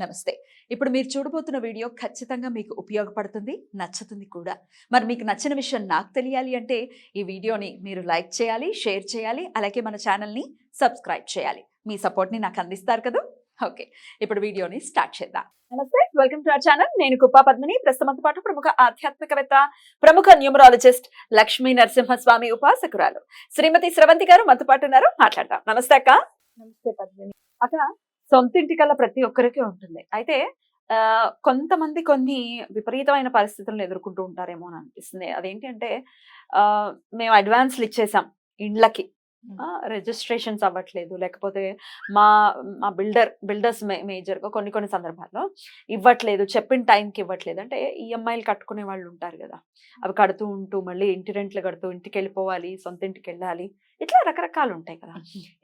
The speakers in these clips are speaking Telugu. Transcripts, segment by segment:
నమస్తే. ఇప్పుడు మీరు చూడబోతున్న వీడియో ఖచ్చితంగా మీకు ఉపయోగపడుతుంది, నచ్చుతుంది కూడా. మరి మీకు నచ్చిన విషయం నాకు తెలియాలి అంటే ఈ వీడియోని మీరు లైక్ చేయాలి, షేర్ చేయాలి, అలాగే మన ఛానల్‌ని సబ్స్క్రైబ్ చేయాలి. మీ సపోర్ట్‌ని నాకు అందిస్తారు కదూ! ఓకే. ఇప్పుడు వీడియోని స్టార్ట్ చేద్దాం. నమస్తే. Welcome to our channel. నేను కుప్పా పద్మిని. ప్రస్తుతంతో పాటు ప్రముఖ ఆధ్యాత్మికవేత్త, ప్రముఖ న్యూమరాలజిస్ట్ లక్ష్మీ నరసింహస్వామి ఉపాసకురాలు శ్రీమతి స్రవంతి గారు మనతో పాటు ఉన్నారు. మాట్లాడదాం. నమస్తే అక్క. నమస్తే పద్మిని. అక్క, సొంతింటి కల్లా ప్రతి ఒక్కరికి ఉంటుంది. అయితే కొంతమంది కొన్ని విపరీతమైన పరిస్థితులను ఎదుర్కొంటూ ఉంటారేమో అని అనిపిస్తుంది. అదేంటి అంటే మేము అడ్వాన్స్‌లు ఇచ్చేసాం ఇండ్లకి. రిజిస్ట్రేషన్స్ అవ్వట్లేదు. లేకపోతే మా మా బిల్డర్స్ మేజర్‌గా కొన్ని సందర్భాల్లో ఇవ్వట్లేదు. చెప్పిన టైంకి ఇవ్వట్లేదు. అంటే ఈఎంఐలు కట్టుకునే వాళ్ళు ఉంటారు కదా! అవి కడుతూ ఉంటూ మళ్ళీ ఇంటి రెంట్‌లు కడుతూ ఇంటికెళ్ళిపోవాలి, సొంత ఇంటికెళ్ళాలి. ఇట్లా రకరకాలు ఉంటాయి కదా!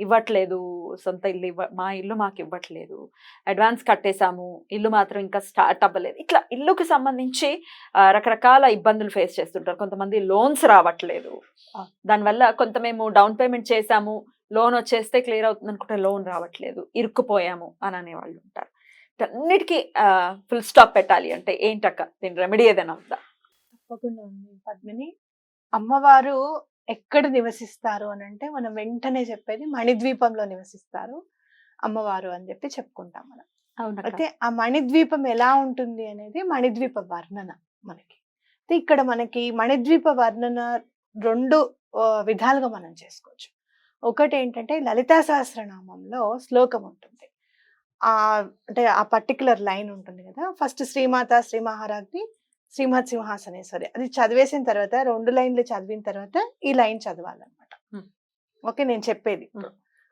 ఇవ్వట్లేదు, సొంత ఇల్లు మా ఇల్లు మాకు ఇవ్వట్లేదు. అడ్వాన్స్ కట్టేసాము, ఇల్లు మాత్రం ఇంకా స్టార్ట్ అవ్వలేదు. ఇట్లా ఇల్లుకి సంబంధించి రకరకాల ఇబ్బందులు ఫేస్ చేస్తుంటారు. కొంతమంది లోన్స్ రావట్లేదు. దానివల్ల కొంత మేము డౌన్ పేమెంట్ చేసాము, లోన్ వచ్చేస్తే క్లియర్ అవుతుంది అనుకుంటే లోన్ రావట్లేదు, ఇరుక్కుపోయాము అని అనేవాళ్ళు ఉంటారు. అన్నిటికీ ఫుల్ స్టాప్ పెట్టాలి అంటే ఏంటక్క, దీని రెమెడీ ఏదైనా ఉందా? తప్పకుండా ఉంది పద్మిని. అమ్మవారు ఎక్కడ నివసిస్తారు అని అంటే మనం వెంటనే చెప్పేది మణిద్వీపంలో నివసిస్తారు అమ్మవారు అని చెప్పి చెప్పుకుంటాం మనం. అయితే ఆ మణిద్వీపం ఎలా ఉంటుంది అనేది మణిద్వీప వర్ణన మనకి. అయితే ఇక్కడ మనకి మణిద్వీప వర్ణన రెండు విధాలుగా మనం చేసుకోవచ్చు. ఒకటి ఏంటంటే లలితా సహస్రనామంలో శ్లోకం ఉంటుంది. అంటే ఆ పర్టికులర్ లైన్ ఉంటుంది కదా. ఫస్ట్ శ్రీమాత శ్రీ మహారాజ్ని శ్రీమత్ సింహాసనేశ్వరి అది చదివేసిన తర్వాత 2 లైన్లు చదివిన తర్వాత ఈ లైన్ చదవాలన్నమాట. ఓకే, నేను చెప్పేది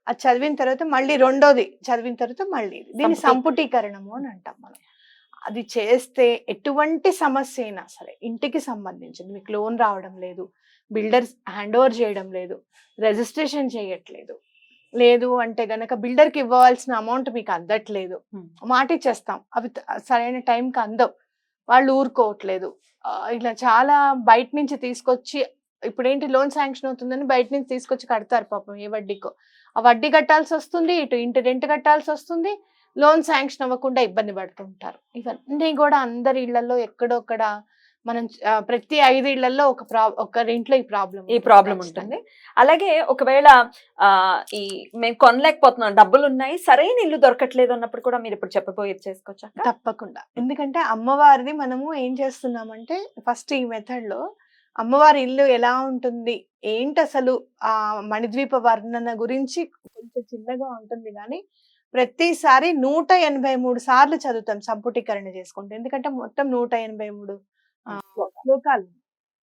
అది చదివిన తర్వాత మళ్ళీ రెండోది చదివిన తర్వాత మళ్ళీ దీన్ని సంపుటీకరణము అని అంటాం మనం. అది చేస్తే ఎటువంటి సమస్య అయినా సరే, ఇంటికి సంబంధించింది, మీకు లోన్ రావడం లేదు, బిల్డర్స్ హ్యాండ్ ఓవర్ చేయడం లేదు, రిజిస్ట్రేషన్ చేయట్లేదు, లేదు అంటే గనక బిల్డర్కి ఇవ్వాల్సిన అమౌంట్ మీకు అందట్లేదు, మాట ఇచ్చేస్తాం అవి సరైన టైంకి అందవు, వాళ్ళు ఊరుకోవట్లేదు, ఇలా చాలా బయట నుంచి తీసుకొచ్చి, ఇప్పుడు ఏంటి లోన్ శాంక్షన్ అవుతుందని బయట నుంచి తీసుకొచ్చి కడతారు పాపం ఏ వడ్డీకో, ఆ వడ్డీ కట్టాల్సి వస్తుంది, ఇటు ఇంటి రెంట్ కట్టాల్సి వస్తుంది, లోన్ శాంక్షన్ అవ్వకుండా ఇబ్బంది పడుతుంటారు. ఇవన్నీ కూడా అందరి ఇళ్లలో ఎక్కడొక్కడ మనం ప్రతి 5 ఇళ్లలో ఒకరింట్లో ఈ ప్రాబ్లం ఉంటుంది. అలాగే ఒకవేళ ఈ మేము కొనలేకపోతున్నాం, డబ్బులు ఉన్నాయి, సరైన ఇల్లు దొరకట్లేదు అన్నప్పుడు కూడా మీరు ఇప్పుడు చెప్పబోయేది చేసుకోవచ్చా? తప్పకుండా. ఎందుకంటే అమ్మవారిది మనము ఏం చేస్తున్నామంటే ఫస్ట్ ఈ మెథడ్ లో అమ్మవారి ఇల్లు ఎలా ఉంటుంది, ఏంటి అసలు ఆ మణిద్వీప వర్ణన గురించి కొంచెం చిన్నగా ఉంటుంది కానీ ప్రతిసారి 183 సార్లు చదువుతాం సంపుటీకరణ చేసుకుంటే. ఎందుకంటే మొత్తం 183 శ్లోకాలు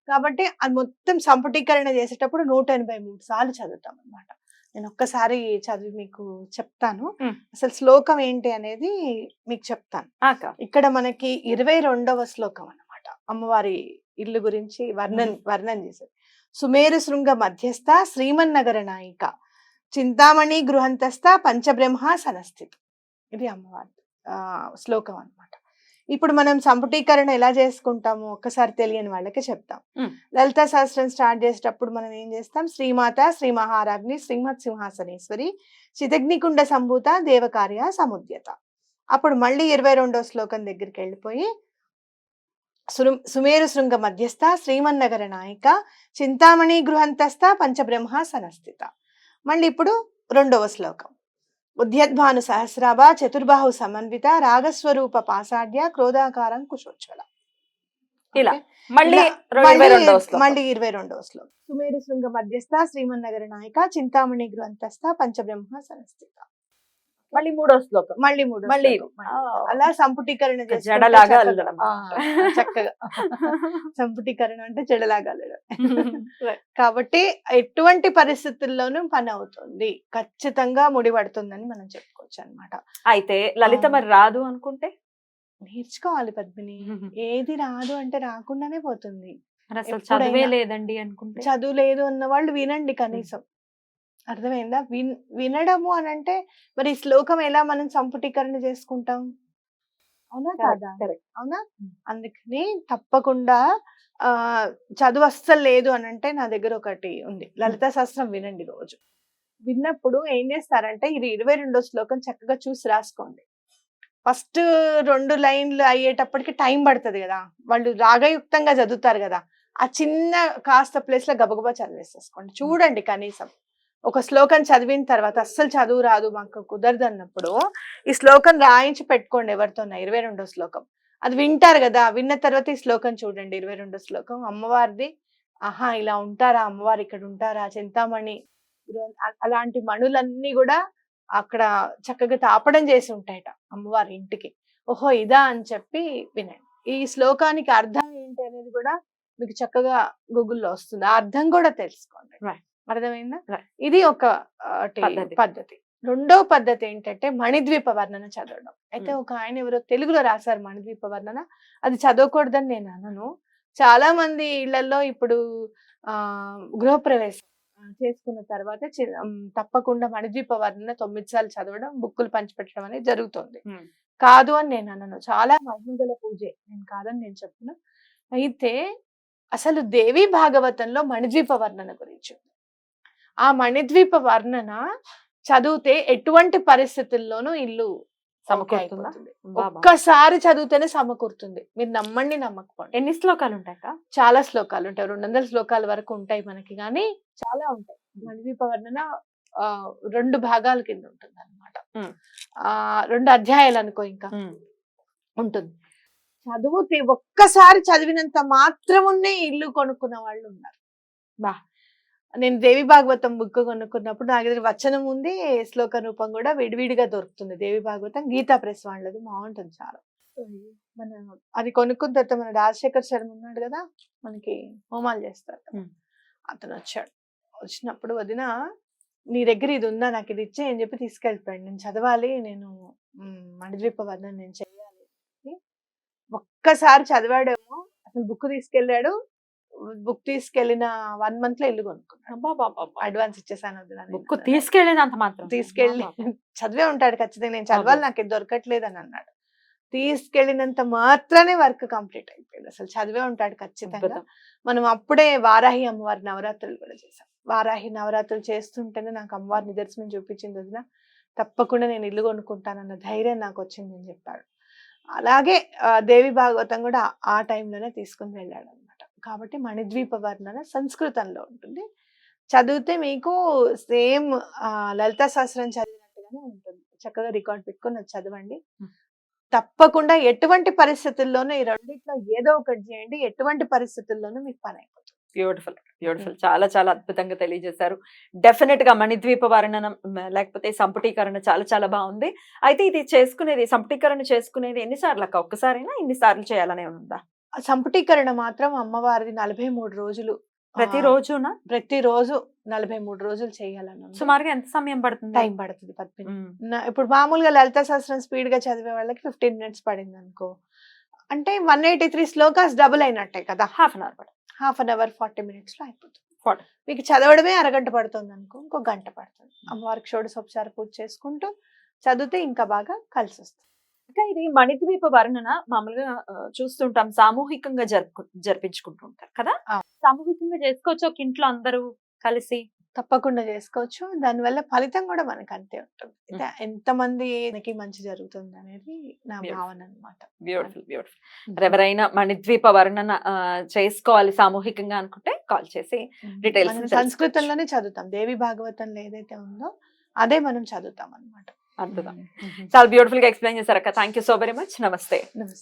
కాబట్టి అది మొత్తం సంపుటీకరణ చేసేటప్పుడు 183 సార్లు చదువుతాం అన్నమాట. నేను ఒక్కసారి చదివి మీకు చెప్తాను, అసలు శ్లోకం ఏంటి అనేది మీకు చెప్తాను. ఇక్కడ మనకి 22వ శ్లోకం అన్నమాట, అమ్మవారి ఇల్లు గురించి వర్ణన చేసేది. సుమేరు శృంగ మధ్యస్థ శ్రీమన్నగర నాయిక చింతామణి గృహంతస్థ పంచబ్రహ్మ సనస్థితి. ఇది అమ్మవారి శ్లోకం అన్నమాట. ఇప్పుడు మనం సంపుటీకరణ ఎలా చేసుకుంటాము ఒక్కసారి తెలియని వాళ్ళకి చెప్తాం. లలితా సహస్రం స్టార్ట్ చేసేటప్పుడు మనం ఏం చేస్తాం, శ్రీమాత శ్రీ మహారాజ్ని శ్రీమత్ సింహాసనేశ్వరి చిదగ్నికుండ సంభూత దేవకార్య సముద్యత. అప్పుడు మళ్ళీ 22వ శ్లోకం దగ్గరికి వెళ్ళిపోయి సుమేరు శృంగ మధ్యస్థ శ్రీమన్నగర నాయిక చింతామణి గృహంతస్థ పంచబ్రహ్మ సనస్థిత. మళ్ళీ ఇప్పుడు 2వ శ్లోకం ఉద్యద్భాను సహస్రాభ చతుర్బాహు సమన్విత రాగస్వరూప పాసాఢ్య క్రోధాకారం కుశోజ్వల. ఇలా మళ్ళీ 22వ శ్లోకం సుమేరు శృంగ మధ్యస్థ శ్రీమన్నగర నాయక చింతామణి గృహంతస్థ పంచబ్రహ్మ సనస్థిత. మళ్ళీ 3వ శ్లోకం మళ్ళీ అలా సంపుటీకరణ జడలాగా చక్కగా సంపుటీకరణ అంటే జడలాగా కాబట్టి ఎటువంటి పరిస్థితుల్లోనూ పని అవుతుంది, ఖచ్చితంగా ముడిపడుతుందని మనం చెప్పుకోవచ్చు అన్నమాట. అయితే లలిత మరి రాదు అనుకుంటే నేర్చుకోవాలి పద్మిని. ఏది రాదు అంటే రాకుండానే పోతుంది. చదువే లేదండి అనుకుంటే, చదువు లేదు అన్న వాళ్ళు వినండి కనీసం, అర్థమైందా? వినడము అని అంటే మరి శ్లోకం ఎలా మనం సంపుటీకరణ చేసుకుంటాం, అవునా కాదా? అవునా? అందుకని తప్పకుండా చదువు అస్సలు లేదు అని అంటే నా దగ్గర ఒకటి ఉంది, లలితా శాస్త్రం వినండి. రోజు విన్నప్పుడు ఏం చేస్తారంటే ఇది 22వ శ్లోకం చక్కగా చూసి రాసుకోండి. ఫస్ట్ 2 లైన్లు అయ్యేటప్పటికి టైం పడుతుంది కదా, వాళ్ళు రాగయుక్తంగా చదువుతారు కదా, ఆ చిన్న కాస్త ప్లేస్ లో గబగబా చదివేసేసుకోండి. చూడండి కనీసం ఒక శ్లోకం చదివిన తర్వాత అస్సలు చదువు రాదు మాకు కుదరదు అన్నప్పుడు ఈ శ్లోకం రాయించి పెట్టుకోండి ఎవరితోన్నా, 22వ శ్లోకం. అది వింటారు కదా, విన్న తర్వాత ఈ శ్లోకం చూడండి, 22వ శ్లోకం అమ్మవారిది. ఆహా, ఇలా ఉంటారా అమ్మవారు, ఇక్కడ ఉంటారా, చింతామణి అలాంటి మణులన్నీ కూడా అక్కడ చక్కగా తాపడం చేసి ఉంటాయట అమ్మవారి ఇంటికి. ఓహో ఇదా అని చెప్పి వినండి. ఈ శ్లోకానికి అర్థం ఏంటి అనేది కూడా మీకు చక్కగా గూగుల్లో వస్తుంది, ఆ అర్థం కూడా తెలుసుకోండి. అర్థమైందా? ఇది ఒక పద్ధతి. రెండో పద్ధతి ఏంటంటే మణిద్వీప వర్ణన చదవడం. అయితే ఒక ఆయన ఎవరో తెలుగులో రాశారు మణిద్వీప వర్ణన, అది చదవకూడదని నేను అనను. చాలా మంది ఇళ్లలో ఇప్పుడు గృహప్రవేశం చేసుకున్న తర్వాత తప్పకుండా మణిద్వీప వర్ణన 9 సార్లు చదవడం, బుక్కులు పంచిపెట్టడం అనేది జరుగుతుంది. కాదు అని నేను అనను, చాలా మహిమగల పూజే, నేను కాదని నేను చెప్పను. అయితే అసలు దేవి భాగవతంలో మణిద్వీప వర్ణన గురించి, ఆ మణిద్వీప వర్ణన చదివితే ఎటువంటి పరిస్థితుల్లోనూ ఇల్లు సమకూరుతుందా? ఒక్కసారి చదివితేనే సమకూరుతుంది. మీరు నమ్మండి నమ్మకపోండి. ఎన్ని శ్లోకాలు ఉంటాయి? చాలా శ్లోకాలు ఉంటాయి, 200 శ్లోకాల వరకు ఉంటాయి మనకి, కానీ చాలా ఉంటాయి. మణిద్వీప వర్ణన 2 భాగాల కింద ఉంటుంది అనమాట. 2 అధ్యాయాలు అనుకో ఇంకా ఉంటుంది. చదివితే ఒక్కసారి చదివినంత మాత్రమునే ఇల్లు కొనుక్కున్న వాళ్ళు ఉన్నారు. నేను దేవి భాగవతం బుక్ కొనుక్కున్నప్పుడు నా దగ్గర వచనం ఉంది, శ్లోక రూపం కూడా విడివిడిగా దొరుకుతుంది. దేవి భాగవతం గీతా ప్రెస్ వాళ్ళది, బాగుంటుంది చాలా. మన అది కొనుక్కున్న తర్వాత మన రాజశేఖర్ శర్మ ఉన్నాడు కదా, మనకి హోమాలు చేస్తారు, అతను వచ్చాడు. వచ్చినప్పుడు వదిన నీ దగ్గర ఇది ఉందా, నాకు ఇది ఇచ్చే అని చెప్పి తీసుకెళ్ళిపోయాడు. నేను చదవాలి, నేను మణిద్వీప వర్ణన నేను చెయ్యాలి. ఒక్కసారి చదివాడేమో, అసలు బుక్ తీసుకెళ్ళాడు. బుక్ తీసుకెళ్లిన 1 month లో ఇల్లు కొనుక్కున్నాడు. అడ్వాన్స్ ఇచ్చేసాను. బుక్ తీసుకెళ్ళినంత మాత్రం తీసుకెళ్ళి చదివే ఉంటాడు ఖచ్చితంగా, నేను చదవాలి నాకు ఇది దొరకట్లేదు అని అన్నాడు. తీసుకెళ్ళినంత మాత్రమే వర్క్ కంప్లీట్ అయిపోయింది. అసలు చదివే ఉంటాడు ఖచ్చితంగా. మనం అప్పుడే వారాహి అమ్మవారి నవరాత్రులు కూడా చేసాం. వారాహి నవరాత్రులు చేస్తుంటేనే నాకు అమ్మవారి నిదర్శనం చూపించింది వదిన, తప్పకుండా నేను ఇల్లు కొనుక్కుంటానన్న ధైర్యం నాకు వచ్చింది అని చెప్పాడు. అలాగే దేవి భాగవతం కూడా ఆ టైంలోనే తీసుకుని వెళ్ళాడు అనమాట. కాబట్టి మణిద్వీప వర్ణన సంస్కృతంలో ఉంటుంది. చదివితే మీకు సేమ్ లలితా సహస్రం చదివినట్టుగానే ఉంటుంది. చక్కగా రికార్డ్ పెట్టుకొని చదవండి. తప్పకుండా ఎటువంటి పరిస్థితుల్లోనూ ఈ రెండిట్లో ఏదో ఒకటి చేయండి, ఎటువంటి పరిస్థితుల్లోనూ మీకు పని అయిపోతుంది. Beautiful, beautiful. చాలా చాలా అద్భుతంగా తెలియజేశారు. డెఫినెట్ గా మణిద్వీప వర్ణనం లేకపోతే సంపుటీకరణ చాలా చాలా బాగుంది. అయితే ఇది చేసుకునేది, సంపుటీకరణ చేసుకునేది ఎన్నిసార్లు అక్క? ఒక్కసారైనా ఇన్నిసార్లు చేయాలనే ఉందా? సంపుటీకరణ మాత్రం అమ్మవారిది 43 రోజులు, ప్రతిరోజునా? ప్రతిరోజు 43 రోజులు చేయాలన్న. సుమారుగా ఎంత సమయం పడుతుంది? టైం పడుతుంది 10 ఇప్పుడు మామూలుగా లలితా సహస్రం స్పీడ్ గా చదివే వాళ్ళకి 15 minutes పడింది అనుకో, అంటే 183 శ్లోకాస్ డబుల్ అయినట్టే కదా. హాఫ్ అన్ అవర్ 40 minutes లో అయిపోతుంది. మీకు చదవడమే అరగంట పడుతుంది అనుకో, ఇంకో గంట పడుతుంది. అమ్మవారికి షోడశోపచార పూజ చేసుకుంటూ చదివితే ఇంకా బాగా కలిసి వస్తుంది. ఇంకా ఇది మణిద్వీప వర్ణన మామూలుగా చూస్తుంటాం, సామూహికంగా జరిపించుకుంటూ ఉంటారు కదా. సామూహికంగా చేసుకోవచ్చు ఒక ఇంట్లో అందరూ కలిసి? తప్పకుండా చేసుకోవచ్చు. దానివల్ల ఫలితం కూడా మనకు అంతే ఉంటుంది. ఎంతమందికి మంచి జరుగుతుంది అనేది నా భావన అనమాట. Beautiful, beautiful. ఎవరైనా మణిద్వీప వర్ణన చేసుకోవాలి సామూహికంగా అనుకుంటే కాల్ చేసి డీటెయిల్స్. సంస్కృతంలోనే చదువుతాం, దేవి భాగవతంలో ఏదైతే ఉందో అదే మనం చదువుతాం అనమాట. అద్భుతం. చాలా బ్యూటిఫుల్ గా ఎక్స్ప్లెయిన్ చేశారు అక్క. Thank you so very much. నమస్తే. నమస్తే.